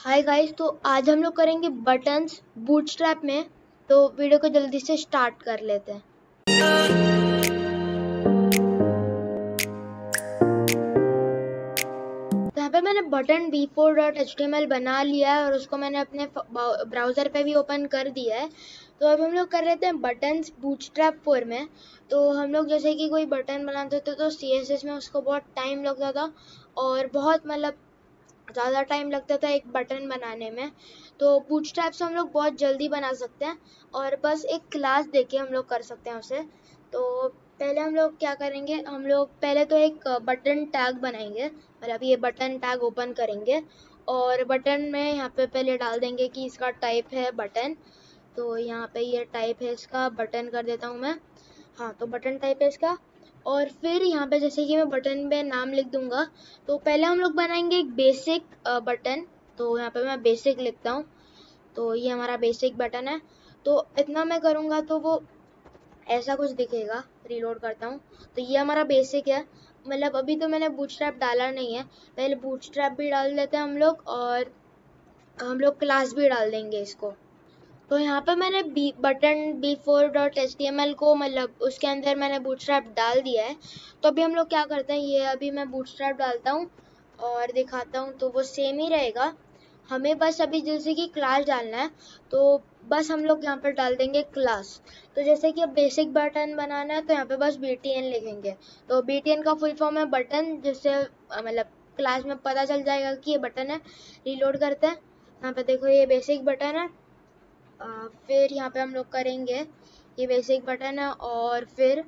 Hi guys, तो आज हम लोग करेंगे बटन्स बूटस्ट्रैप में। तो वीडियो को जल्दी से स्टार्ट कर लेते हैं। तो यहाँ पे मैंने बटन b4.html बना लिया है और उसको मैंने अपने ब्राउज़र पे भी ओपन कर दिया है। तो अब हम लोग कर लेते हैं बटन्स बूटस्ट्रैप 4 में। तो हम लोग जैसे कि कोई बटन बनाते थे तो CSS में उसको बहुत टाइम लगता था और बहुत ज़्यादा टाइम लगता था एक बटन बनाने में। तो बूटस्ट्रैप से हम लोग बहुत जल्दी बना सकते हैं और बस एक क्लास देके हम लोग कर सकते हैं उसे। तो पहले हम लोग क्या करेंगे, हम लोग पहले तो एक बटन टैग बनाएंगे, मतलब ये बटन टैग ओपन करेंगे और बटन में यहाँ पे पहले डाल देंगे कि इसका टाइप है बटन। तो यहाँ पे ये टाइप है इसका, बटन कर देता हूँ मैं। हाँ, तो बटन टाइप है इसका। और फिर यहाँ पे जैसे कि मैं बटन पे नाम लिख दूंगा, तो पहले हम लोग बनाएंगे एक बेसिक बटन। तो यहाँ पे मैं बेसिक लिखता हूँ। तो ये हमारा बेसिक बटन है। तो इतना मैं करूँगा तो वो ऐसा कुछ दिखेगा। रीलोड करता हूँ। तो ये हमारा बेसिक है, मतलब अभी तो मैंने बूटस्ट्रैप डाला नहीं है। पहले बूटस्ट्रैप भी डाल देते हैं हम लोग और हम लोग क्लास भी डाल देंगे इसको। तो यहाँ पे मैंने बटन b4.html को, मतलब उसके अंदर मैंने बूटस्ट्रैप डाल दिया है। तो अभी हम लोग क्या करते हैं, ये अभी मैं बूटस्ट्रैप डालता हूँ और दिखाता हूँ। तो वो सेम ही रहेगा, हमें बस अभी जैसे कि क्लास डालना है। तो बस हम लोग यहाँ पर डाल देंगे क्लास। तो जैसे कि अब बेसिक बटन बनाना है तो यहाँ पे बस btn लिखेंगे। तो btn का फुल फॉर्म है बटन, जिससे मतलब क्लास में पता चल जाएगा कि ये बटन है। रीलोड करते हैं। यहाँ पे देखो ये बेसिक बटन है। फिर यहाँ पे हम लोग करेंगे, ये बेसिक बटन है। और फिर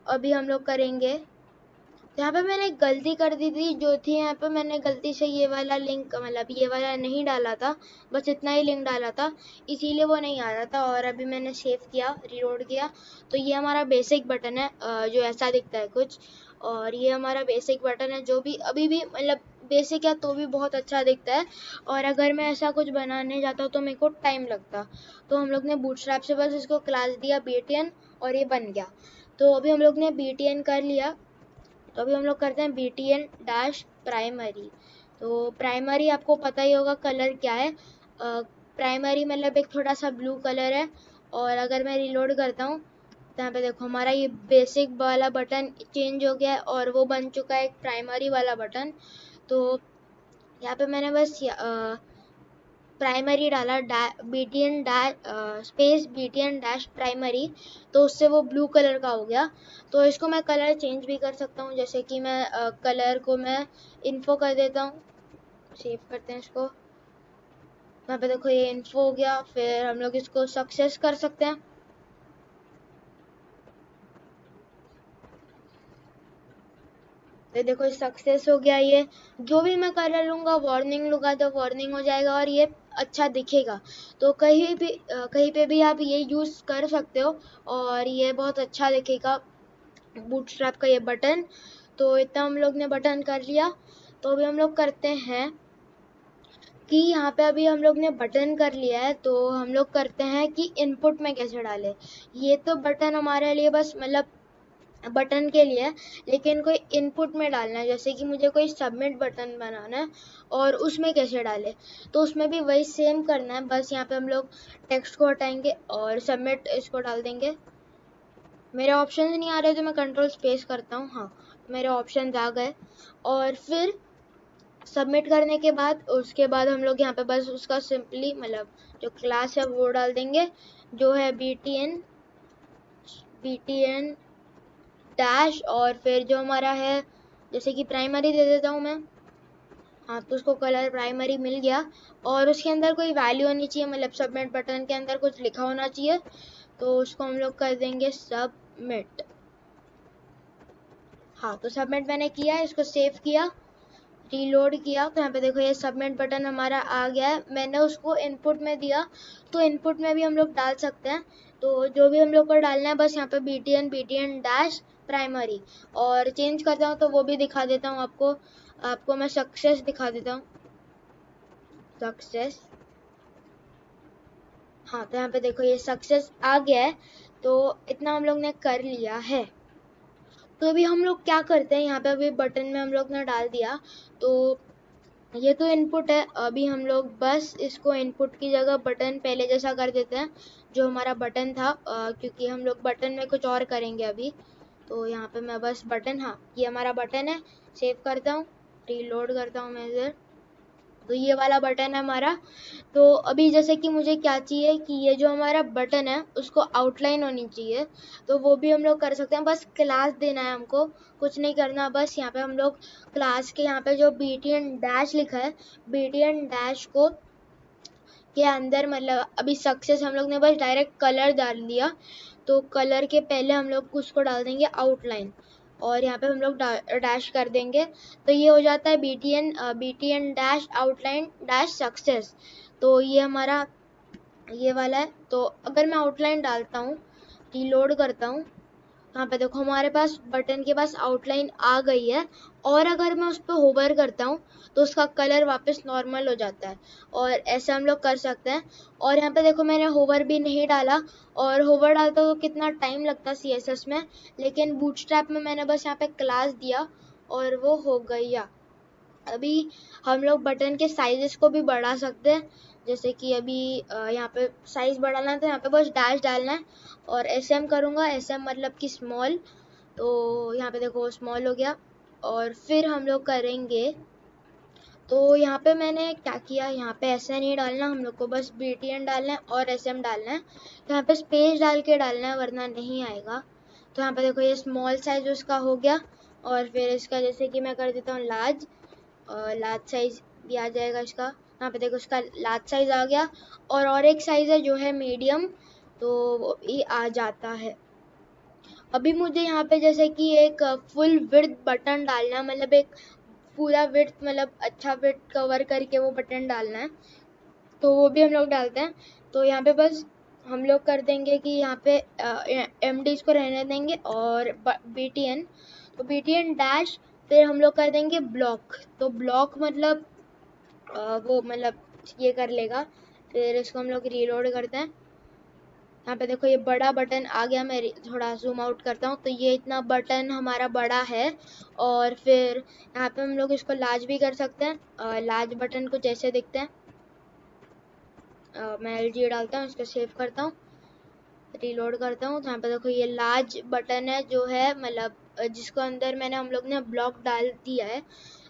अभी हम लोग करेंगे, यहाँ पे मैंने एक गलती कर दी थी जो थी, यहाँ पे मैंने गलती से ये वाला लिंक, मतलब ये वाला नहीं डाला था, बस इतना ही लिंक डाला था, इसीलिए वो नहीं आ रहा था। और अभी मैंने सेव किया, रीलोड किया, तो ये हमारा बेसिक बटन है जो ऐसा दिखता है कुछ। और ये हमारा बेसिक बटन है जो भी अभी भी मतलब बेसिक है तो भी बहुत अच्छा दिखता है। और अगर मैं ऐसा कुछ बनाने जाता हूँ तो मेरे को टाइम लगता। तो हम लोग ने बूटस्ट्रैप से बस इसको क्लास दिया btn और ये बन गया। तो अभी हम लोग ने btn कर लिया। तो अभी हम लोग करते हैं btn डैश प्राइमरी। तो प्राइमरी आपको पता ही होगा कलर क्या है। प्राइमरी मतलब एक थोड़ा सा ब्लू कलर है। और अगर मैं रिलोड करता हूँ तो यहाँ पे देखो हमारा ये बेसिक वाला बटन चेंज हो गया है और वो बन चुका है एक प्राइमरी वाला बटन। तो यहाँ पे मैंने बस प्राइमरी डाला, btn dash space btn dash primary, तो उससे वो ब्लू कलर का हो गया। तो इसको मैं कलर चेंज भी कर सकता हूँ, जैसे कि मैं कलर को मैं इन्फो कर देता हूँ। सेव करते हैं इसको। यहाँ पे देखो ये इन्फो हो गया। फिर हम लोग इसको सक्सेस कर सकते हैं। तो देखो सक्सेस हो गया। ये जो भी मैं कलर लूँगा, वार्निंग लूँगा तो वार्निंग हो जाएगा और ये अच्छा दिखेगा। तो कहीं पे भी आप ये यूज़ कर सकते हो और ये बहुत अच्छा दिखेगा बूटस्ट्रैप का ये बटन। तो इतना हम लोग ने बटन कर लिया। तो अभी हम लोग करते हैं कि यहाँ पे अभी हम लोग ने बटन कर लिया है, तो हम लोग करते हैं कि इनपुट में कैसे डालें। ये तो बटन हमारे लिए बस मतलब बटन के लिए, लेकिन कोई इनपुट में डालना है, जैसे कि मुझे कोई सबमिट बटन बनाना है और उसमें कैसे डालें। तो उसमें भी वही सेम करना है, बस यहाँ पे हम लोग टेक्स्ट को हटाएंगे और सबमिट इसको डाल देंगे। मेरे ऑप्शन नहीं आ रहे तो मैं कंट्रोल स्पेस करता हूँ। हाँ, मेरे ऑप्शन आ गए। और फिर सबमिट करने के बाद उसके बाद हम लोग यहाँ पे बस उसका सिंपली मतलब जो क्लास है वो डाल देंगे, जो है btn डैश। और फिर जो हमारा है, जैसे कि प्राइमरी दे देता हूँ मैं। हाँ, तो उसको कलर प्राइमरी मिल गया। और उसके अंदर कोई वैल्यू होनी चाहिए, मतलब सबमिट बटन के अंदर कुछ लिखा होना चाहिए। तो उसको हम लोग कर देंगे सबमिट। हाँ, तो सबमिट मैंने किया, इसको सेव किया, रीलोड किया। तो यहाँ पे देखो ये सबमिट बटन हमारा आ गया है। मैंने उसको इनपुट में दिया, तो इनपुट में भी हम लोग डाल सकते हैं। तो जो भी हम लोग को डालना है बस यहाँ पे btn डैश प्राइमरी। और चेंज करता हूँ तो वो भी दिखा देता हूँ आपको मैं सक्सेस दिखा देता हूँ। सक्सेस। हाँ, तो यहाँ पे देखो ये सक्सेस आ गया है। तो इतना हम लोग ने कर लिया है। तो अभी हम लोग क्या करते हैं, यहाँ पे अभी बटन में हम लोग ने डाल दिया। तो ये तो इनपुट है। अभी हम लोग बस इसको इनपुट की जगह बटन पहले जैसा कर देते हैं, जो हमारा बटन था, क्योंकि हम लोग बटन में कुछ और करेंगे अभी। तो यहाँ पे मैं बस बटन, हाँ ये हमारा बटन है, सेव करता हूँ, रीलोड करता हूँ मैं इधर। तो ये वाला बटन है हमारा। तो अभी जैसे कि मुझे क्या चाहिए कि ये जो हमारा बटन है उसको आउटलाइन होनी चाहिए, तो वो भी हम लोग कर सकते हैं। बस क्लास देना है हमको, कुछ नहीं करना। बस यहाँ पे हम लोग क्लास के यहाँ पे जो btn डैश लिखा है, btn डैश को के अंदर, मतलब अभी सक्सेस हम लोग ने बस डायरेक्ट कलर डाल दिया, तो कलर के पहले हम लोग उसको डाल देंगे आउटलाइन, और यहाँ पे हम लोग डैश कर देंगे। तो ये हो जाता है btn dash outline dash success. तो ये हमारा ये वाला है। तो अगर मैं आउटलाइन डालता हूँ, रीलोड करता हूँ, यहाँ पे देखो हमारे पास बटन के पास आउटलाइन आ गई है। और अगर मैं उस पर होवर करता हूँ तो उसका कलर वापस नॉर्मल हो जाता है, और ऐसे हम लोग कर सकते हैं। और यहाँ पे देखो मैंने होवर भी नहीं डाला, और होवर डालता तो कितना टाइम लगता CSS में, लेकिन बूटस्ट्रैप में मैंने बस यहाँ पे क्लास दिया और वो हो गया। अभी हम लोग बटन के साइजेस को भी बढ़ा सकते हैं, जैसे कि अभी यहाँ पे साइज बढ़ाना है तो यहाँ पे बस डैश डालना है, और SM करूँगा, SM मतलब कि स्मॉल। तो यहाँ पे देखो स्मॉल हो गया। और फिर हम लोग करेंगे, तो यहाँ पे मैंने क्या किया, यहाँ पे ऐसा नहीं डालना, हम लोग को बस btn डालना है और SM डालना है। तो यहाँ पे स्पेस डाल के डालना है वरना नहीं आएगा। तो यहाँ पे देखो ये स्मॉल साइज उसका हो गया, और फिर इसका जैसे कि मैं कर देता हूँ लार्ज, लार्ज साइज भी आ जाएगा इसका। यहाँ पे देखो इसका लार्ज साइज आ गया, और एक साइज है जो है मीडियम, तो वो भी आ जाता है। अभी मुझे यहाँ पे जैसे कि एक फुल विड्थ बटन डालना है, मतलब एक पूरा विड्थ, मतलब अच्छा विड्थ कवर करके वो बटन डालना है, तो वो भी हम लोग डालते हैं। तो यहाँ पे बस हम लोग कर देंगे कि यहाँ पे MDs को रहने देंगे और btn, तो btn डैश, फिर हम लोग कर देंगे ब्लॉक। तो ब्लॉक मतलब वो मतलब ये कर लेगा। फिर इसको हम लोग रीलोड करते हैं। यहाँ पे देखो ये बड़ा बटन आ गया, मैं थोड़ा जूम आउट करता हूँ, तो ये इतना बटन हमारा बड़ा है। और फिर यहाँ पे हम लोग इसको लार्ज भी कर सकते हैं, लार्ज बटन कुछ ऐसे दिखते हैं। मैं LG डालता हूँ, इसको सेव करता हूँ, रीलोड करता हूँ। तो यहाँ पे देखो ये लार्ज बटन है जो है, मतलब जिसको अंदर मैंने हम लोग ने ब्लॉक डाल दिया है,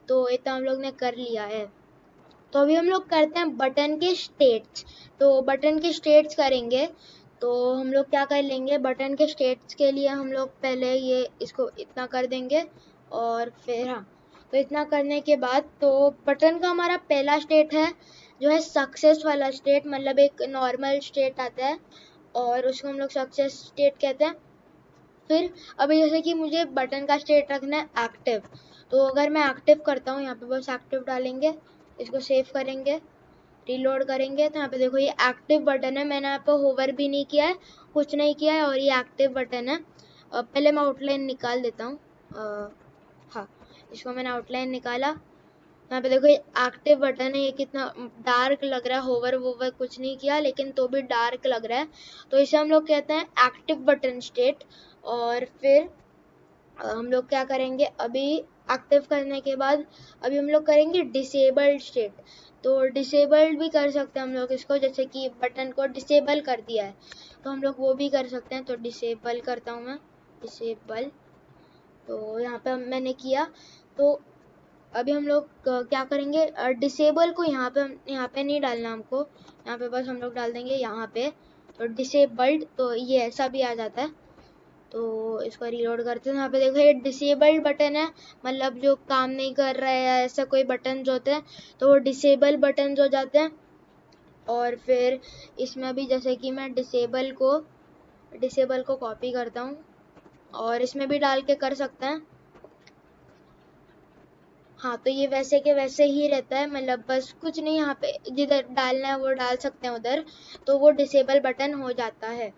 तो इतना हम लोग ने कर लिया है। तो अभी हम लोग करते हैं बटन के स्टेट्स। तो बटन के स्टेट्स करेंगे, तो हम लोग क्या कर लेंगे, बटन के स्टेट्स के लिए हम लोग पहले ये इसको इतना कर देंगे, और फिर हाँ, तो इतना करने के बाद तो बटन का हमारा पहला स्टेट है जो है सक्सेस वाला स्टेट, मतलब एक नॉर्मल स्टेट आता है और उसको हम लोग सक्सेस स्टेट कहते हैं। फिर अभी जैसे कि मुझे बटन का स्टेट रखना है एक्टिव, तो अगर मैं एक्टिव करता हूँ, यहाँ पे बस एक्टिव डालेंगे, इसको सेव करेंगे, रीलोड करेंगे, तो यहाँ पे देखो ये एक्टिव बटन है। मैंने यहाँ पे होवर भी नहीं किया है, कुछ नहीं किया है, और ये एक्टिव बटन है। पहले मैं आउटलाइन निकाल देता हूँ। हाँ, इसको मैंने आउटलाइन निकाला। यहाँ पे देखो ये एक्टिव बटन है, ये कितना डार्क लग रहा है, होवर वोवर कुछ नहीं किया लेकिन तो भी डार्क लग रहा है, तो इसे हम लोग कहते हैं एक्टिव बटन स्टेट। और फिर हम लोग क्या करेंगे, अभी एक्टिव करने के बाद अभी हम लोग करेंगे डिसेबल्ड स्टेट। तो डिसेबल्ड भी कर सकते हैं हम लोग इसको, जैसे कि बटन को डिसेबल कर दिया है तो हम लोग वो भी कर सकते हैं। तो डिसेबल करता हूँ मैं, डिसेबल, तो यहाँ पे मैंने किया। तो अभी हम लोग क्या करेंगे, डिसेबल को यहाँ पे नहीं डालना हमको, यहाँ पे बस हम लोग डाल देंगे यहाँ पे, तो डिसेबल्ड, तो ये ऐसा भी आ जाता है। तो इसको रीलोड करते हैं। यहाँ पे देखो ये डिसेबल्ड बटन है, मतलब जो काम नहीं कर रहा है या ऐसा कोई बटन जो होते हैं तो वो डिसेबल बटन हो जाते हैं। और फिर इसमें भी जैसे कि मैं डिसेबल को कॉपी करता हूँ और इसमें भी डाल के कर सकते हैं। हाँ, तो ये वैसे के वैसे ही रहता है, मतलब बस कुछ नहीं, यहाँ पे जिधर डालना है वो डाल सकते हैं उधर, तो वो डिसेबल बटन हो जाता है।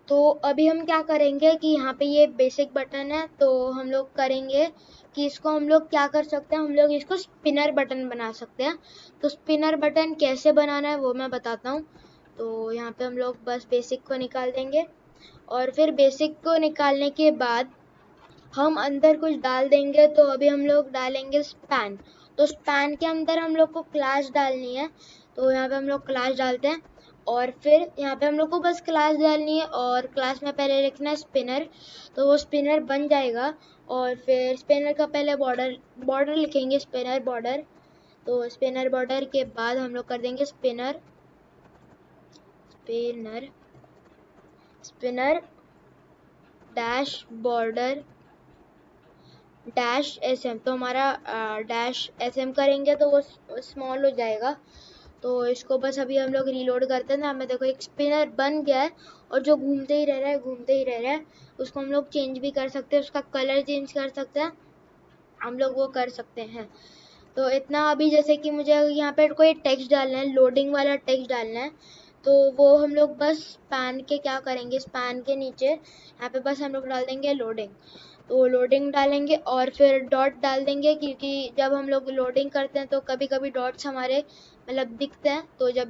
तो अभी हम क्या करेंगे कि यहाँ पे ये बेसिक बटन है, तो हम लोग करेंगे कि इसको हम लोग क्या कर सकते हैं, हम लोग इसको स्पिनर बटन बना सकते हैं। तो स्पिनर बटन कैसे बनाना है वो मैं बताता हूँ। तो यहाँ पे हम लोग बस बेसिक को निकाल देंगे, और फिर बेसिक को निकालने के बाद हम अंदर कुछ डाल देंगे। तो अभी हम लोग डालेंगे स्पैन। तो स्पैन के अंदर हम लोग को क्लास डालनी है, तो यहाँ पे हम लोग क्लास डालते हैं और फिर यहाँ पे हम लोग को बस क्लास डालनी है और क्लास में पहले लिखना है स्पिनर, तो वो स्पिनर बन जाएगा। और फिर स्पिनर का पहले बॉर्डर लिखेंगे, स्पिनर बॉर्डर। तो स्पिनर बॉर्डर के बाद हम लोग कर देंगे spinner dash border dash S M. तो हमारा डैश एस एम करेंगे तो वो स्मॉल हो जाएगा। तो इसको बस अभी हम लोग रीलोड करते हैं ना, हमें देखो एक स्पिनर बन गया है और जो घूमते ही रह रहा है। उसको हम लोग चेंज भी कर सकते हैं, उसका कलर चेंज कर सकते हैं, हम लोग वो कर सकते हैं। तो इतना। अभी जैसे कि मुझे यहाँ पे कोई टेक्स्ट डालना है, लोडिंग वाला टेक्स्ट डालना है, तो वो हम लोग बस स्पैन के क्या करेंगे, स्पैन के नीचे यहाँ पे बस हम लोग डाल देंगे लोडिंग। तो लोडिंग डालेंगे और फिर डॉट डाल देंगे, क्योंकि जब हम लोग लोडिंग करते हैं तो कभी कभी डॉट्स हमारे मतलब दिखते हैं, तो जब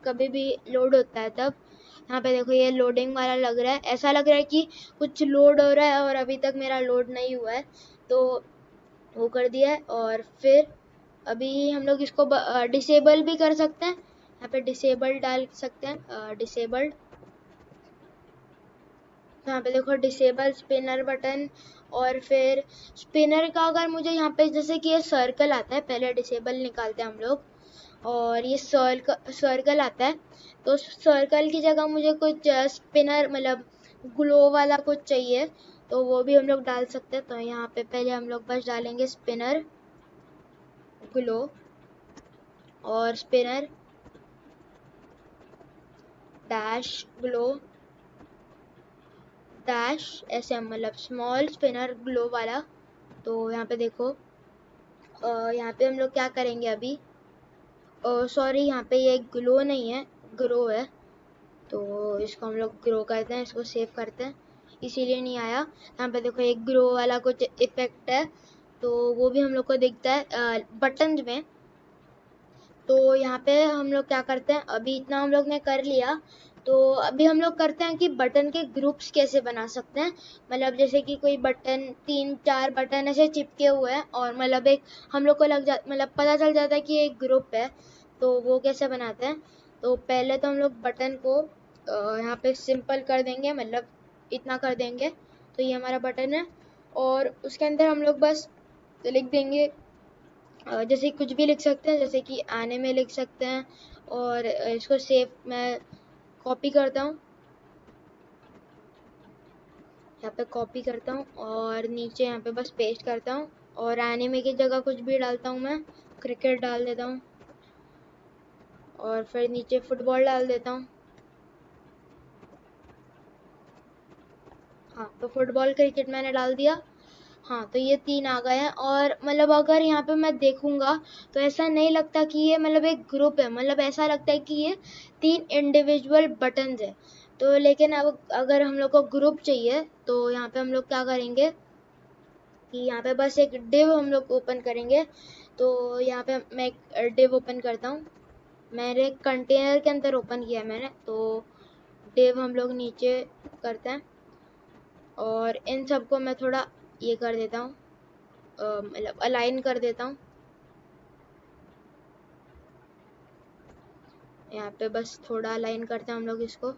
कभी भी लोड होता है तब यहाँ पे देखो ये लोडिंग वाला लग रहा है, ऐसा लग रहा है कि कुछ लोड हो रहा है और अभी तक मेरा लोड नहीं हुआ है। तो वो कर दिया है। और फिर अभी हम लोग इसको डिसेबल भी कर सकते हैं, यहाँ पे डिसेबल डाल सकते हैं, डिसेबल्ड। तो यहाँ पे देखो डिसेबल स्पिनर बटन। और फिर स्पिनर का अगर मुझे यहाँ पे जैसे कि ये सर्कल आता है, पहले डिसेबल निकालते हैं हम लोग, और ये सर्कल आता है, तो सर्कल की जगह मुझे कुछ स्पिनर मतलब ग्लो वाला कुछ चाहिए, तो वो भी हम लोग डाल सकते हैं। तो यहाँ पे पहले हम लोग बस डालेंगे स्पिनर ग्लो और spinner dash glow dash SM, मतलब स्मॉल स्पिनर ग्लो वाला। तो यहाँ पे देखो यहाँ पे हम लोग क्या करेंगे अभी, सॉरी यहाँ पे ये ग्लो नहीं है, ग्रो है। तो इसको हम लोग ग्रो करते हैं, इसको सेव करते हैं, इसीलिए नहीं आया। यहाँ पे देखो एक ग्रो वाला कुछ इफेक्ट है, तो वो भी हम लोग को दिखता है बटन में। तो यहाँ पे हम लोग क्या करते हैं, अभी इतना हम लोग ने कर लिया, तो अभी हम लोग करते हैं कि बटन के ग्रुप्स कैसे बना सकते हैं। मतलब जैसे कि कोई बटन 3-4 बटन ऐसे चिपके हुए हैं और मतलब एक हम लोग को मतलब पता चल जाता है कि एक ग्रुप है, तो वो कैसे बनाते हैं। तो पहले तो हम लोग बटन को यहाँ पे सिंपल कर देंगे, मतलब इतना कर देंगे, तो ये हमारा बटन है। और उसके अंदर हम लोग बस लिख देंगे, जैसे कुछ भी लिख सकते हैं, जैसे कि आने में लिख सकते हैं। और इसको सेव मैं कॉपी करता हूँ, यहाँ पे कॉपी करता हूँ और नीचे यहाँ पे बस पेस्ट करता हूँ, और एनिमे की जगह कुछ भी डालता हूँ, मैं क्रिकेट डाल देता हूँ और फिर नीचे फुटबॉल डाल देता हूँ। हाँ, तो फुटबॉल क्रिकेट मैंने डाल दिया। हाँ, तो ये 3 आ गए हैं। और मतलब अगर यहाँ पे मैं देखूंगा तो ऐसा नहीं लगता कि ये मतलब एक ग्रुप है, मतलब ऐसा लगता है कि ये 3 इंडिविजुअल बटन्स है। तो लेकिन अब अगर हम लोग को ग्रुप चाहिए तो यहाँ पे हम लोग क्या करेंगे कि यहाँ पे बस एक डिव हम लोग ओपन करेंगे। तो यहाँ पे मैं एक डिव ओपन करता हूँ, मेरे कंटेनर के अंदर ओपन किया है मैंने। तो डिव हम लोग नीचे करते हैं और इन सबको मैं थोड़ा ये कर देता हूँ, मतलब अलाइन कर देता हूँ। यहाँ पे बस थोड़ा अलाइन करते हैं हम लोग इसको,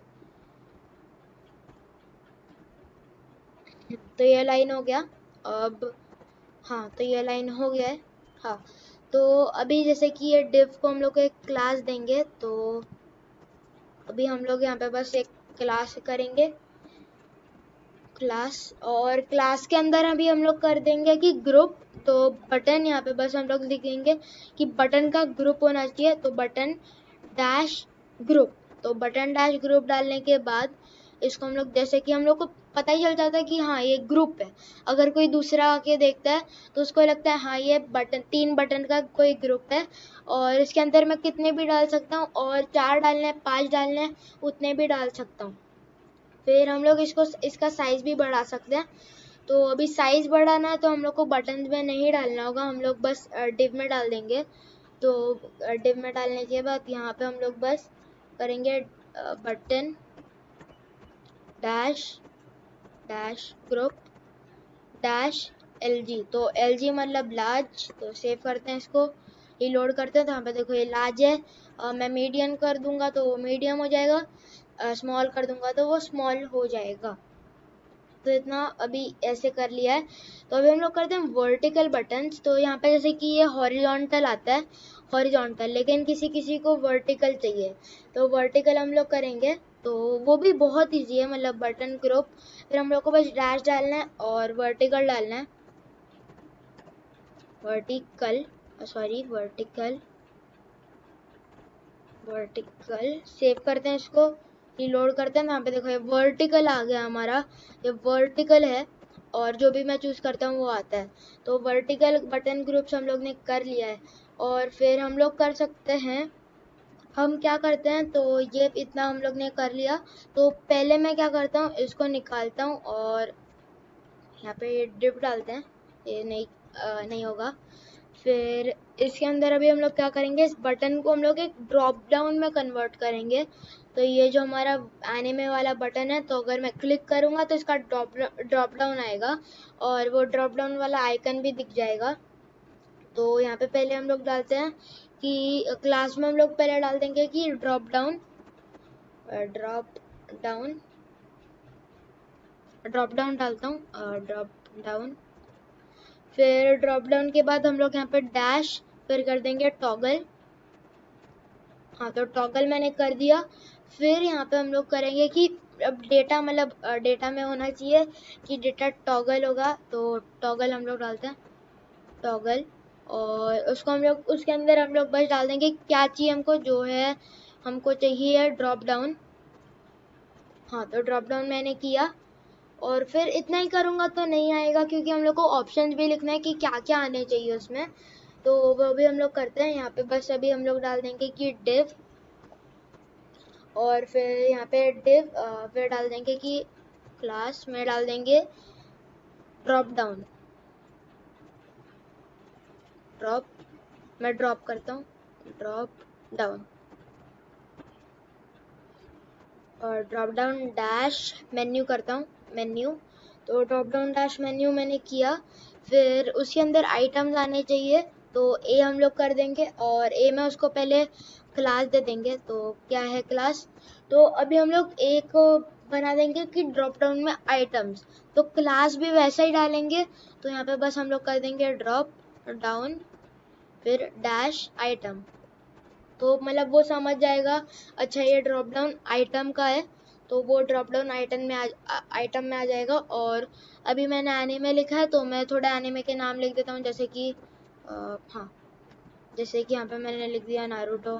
तो ये अलाइन हो गया। अब हाँ, तो ये अलाइन हो गया है। हाँ, तो अभी जैसे कि ये डिव को हम लोग को एक क्लास देंगे, तो अभी हम लोग यहाँ पे बस एक क्लास करेंगे, क्लास। और क्लास के अंदर अभी हम लोग कर देंगे कि ग्रुप। तो बटन यहाँ पे बस हम लोग लिखेंगे कि बटन का ग्रुप होना चाहिए, तो बटन डैश ग्रुप। तो बटन डैश ग्रुप डालने के बाद इसको हम लोग, जैसे कि हम लोग को पता ही चल जाता है कि हाँ ये ग्रुप है, अगर कोई दूसरा आके देखता है तो उसको लगता है हाँ ये बटन 3 बटन का कोई ग्रुप है। और इसके अंदर मैं कितने भी डाल सकता हूँ, और 4 डालने हैं, 5 डालने हैं, उतने भी डाल सकता हूँ। फिर हम लोग इसका साइज भी बढ़ा सकते हैं। तो अभी साइज बढ़ाना है तो हम लोग को बटन में नहीं डालना होगा, हम लोग बस डिव में डाल देंगे। तो डिव में डालने के बाद यहाँ पे हम लोग बस करेंगे button dash dash group dash LG, तो LG मतलब लार्ज, तो सेव करते हैं इसको, रीलोड करते हैं तो यहाँ पे देखो ये लार्ज है। मैं मीडियम कर दूंगा तो वो मीडियम हो जाएगा, स्मॉल कर दूंगा तो वो स्मॉल हो जाएगा। तो इतना अभी ऐसे कर लिया है। तो अभी हम लोग करते हैं वर्टिकल बटन्स। तो यहाँ पे जैसे कि ये हॉरिजॉन्टल आता है, हॉरिजॉन्टल, लेकिन किसी किसी को वर्टिकल चाहिए, तो वर्टिकल हम लोग करेंगे। तो वो भी बहुत इजी है, मतलब बटन ग्रुप, फिर हम लोग को बस डैश डालना है और वर्टिकल डालना है, वर्टिकल, वर्टिकल, वर्टिकल। सेव करते हैं इसको, रीलोड करते हैं। यहाँ पे देखो ये वर्टिकल आ गया हमारा, ये वर्टिकल है, और जो भी मैं चूज करता हूँ वो आता है। तो वर्टिकल बटन ग्रुप्स हम लोग ने कर लिया है। और फिर हम लोग कर सकते हैं, हम क्या करते हैं, तो ये इतना हम लोग ने कर लिया। तो पहले मैं क्या करता हूँ, इसको निकालता हूँ और यहाँ पे ये डिप डालते हैं, ये नहीं होगा। फिर इसके अंदर अभी हम लोग क्या करेंगे, इस बटन को हम लोग एक ड्रॉप डाउन में कन्वर्ट करेंगे। तो ये जो हमारा एनिमे वाला बटन है, तो अगर मैं क्लिक करूँगा तो इसका ड्रॉप डाउन आएगा और वो ड्रॉप डाउन वाला आइकन भी दिख जाएगा। तो यहाँ पे पहले हम लोग डालते हैं कि क्लास में हम लोग पहले डाल देंगे कि ड्रॉप डाउन, डालता हूँ, ड्रॉप डाउन। फिर ड्रॉप डाउन के बाद हम लोग यहाँ पे डैश, फिर कर देंगे टॉगल। हाँ, तो टॉगल मैंने कर दिया। फिर यहाँ पे हम लोग करेंगे कि अब डेटा, मतलब डेटा में होना चाहिए कि डेटा टॉगल होगा, तो टॉगल हम लोग डालते हैं, टॉगल। और उसको हम लोग, उसके अंदर हम लोग बस डाल देंगे क्या चाहिए हमको, जो है हमको चाहिए ड्रॉप डाउन। हाँ, तो ड्रॉप डाउन मैंने किया। और फिर इतना ही करूँगा तो नहीं आएगा, क्योंकि हम लोग को ऑप्शन भी लिखना है कि क्या क्या आने चाहिए उसमें, तो वो भी हम लोग करते हैं। यहाँ पे बस अभी हम लोग डाल देंगे कि डिव, और फिर यहाँ पे डिव, फिर डाल देंगे कि क्लास में डाल देंगे ड्रॉप डाउन, मैं ड्रॉप करता हूँ, ड्रॉप डाउन, और ड्रॉप डाउन डैश मेन्यू करता हूँ, मेन्यू। तो ड्रॉप डाउन डैश मेन्यू मैंने किया। फिर उसके अंदर आइटम्स आने चाहिए, तो ए हम लोग कर देंगे, और ए में उसको पहले क्लास दे देंगे। तो क्या है क्लास, तो अभी हम लोग एक बना देंगे कि ड्रॉप डाउन में आइटम्स, तो क्लास भी वैसा ही डालेंगे। तो यहाँ पे बस हम लोग कर देंगे ड्रॉप डाउन, फिर डैश आइटम, तो मतलब वो समझ जाएगा अच्छा ये ड्रॉप डाउन आइटम का है, तो वो ड्रॉप डाउन आइटम में आ जाएगा। और अभी मैंने एनीमे लिखा है, तो मैं थोड़ा एनीमे के नाम लिख देता हूँ, जैसे कि हाँ, जैसे कि यहाँ पे मैंने लिख दिया नारुतो।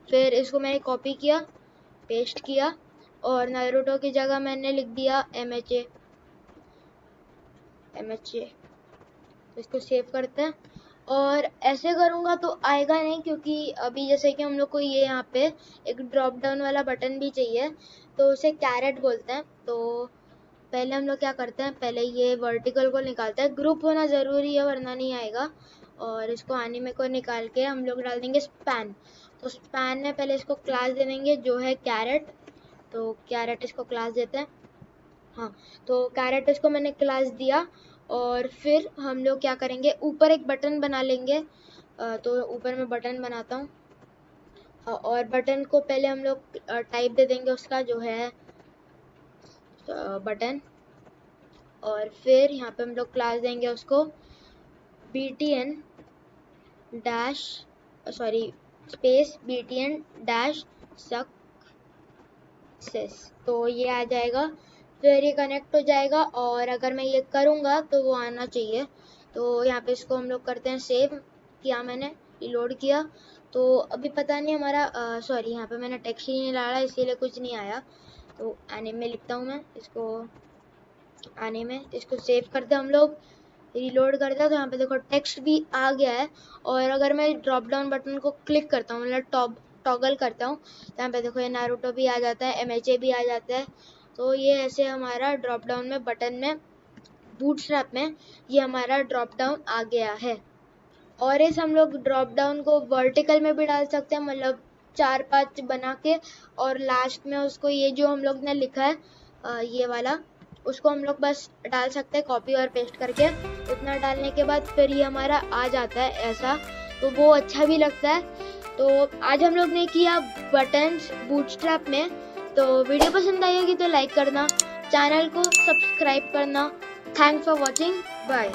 फिर इसको मैंने कॉपी किया, पेस्ट किया, और नारुतो की जगह मैंने लिख दिया MHA। इसको सेव करते हैं। और ऐसे करूँगा तो आएगा नहीं, क्योंकि अभी जैसे कि हम लोग को ये यहाँ पे एक ड्रॉप डाउन वाला बटन भी चाहिए, तो उसे कैरेट बोलते हैं। तो पहले हम लोग क्या करते हैं, पहले ये वर्टिकल को निकालते हैं, ग्रुप होना ज़रूरी है वरना नहीं आएगा। और इसको एनीमे को निकाल के हम लोग डाल देंगे स्पैन। तो स्पैन में पहले इसको क्लास दे देंगे जो है कैरेट, तो कैरेट इसको क्लास देते हैं। हाँ, तो कैरेट इसको मैंने क्लास दिया। और फिर हम लोग क्या करेंगे, ऊपर एक बटन बना लेंगे। तो ऊपर मैं बटन बनाता हूँ, और बटन को पहले हम लोग टाइप दे देंगे उसका, जो है बटन। और फिर यहाँ पे हम लोग क्लास देंगे उसको btn dash space btn dash success, तो ये आ जाएगा। फिर ये कनेक्ट हो जाएगा, और अगर मैं ये करूँगा तो वो आना चाहिए। तो यहाँ पे इसको हम लोग करते हैं सेव किया, मैंने रिलोड किया। तो अभी पता नहीं हमारा यहाँ पे मैंने टेक्स्ट ही नहीं डाला, इसीलिए कुछ नहीं आया। तो एनीमे लिखता हूँ मैं इसको, एनीमे, इसको सेव करते हम लोग, रिलोड करते हैं। तो यहाँ पे देखो टेक्स्ट भी आ गया है। और अगर मैं ड्रॉप डाउन बटन को क्लिक करता हूँ, मतलब टॉगल करता हूँ, तो यहाँ पे देखो ये नारुतो भी आ जाता है, MHA भी आ जाता है। तो ये ऐसे हमारा ड्रॉप डाउन में बटन में, बूटस्ट्रैप में ये हमारा ड्रॉप डाउन आ गया है। और इस हम लोग ड्रॉप डाउन को वर्टिकल में भी डाल सकते हैं, मतलब 4-5 बना के, और लास्ट में उसको ये जो हम लोग ने लिखा है ये वाला उसको हम लोग बस डाल सकते हैं कॉपी और पेस्ट करके। उतना डालने के बाद फिर ये हमारा आ जाता है ऐसा, तो वो अच्छा भी लगता है। तो आज हम लोग ने किया बटन्स बूटस्ट्रैप में। तो वीडियो पसंद आई होगी तो लाइक करना, चैनल को सब्सक्राइब करना। Thanks for watching, bye.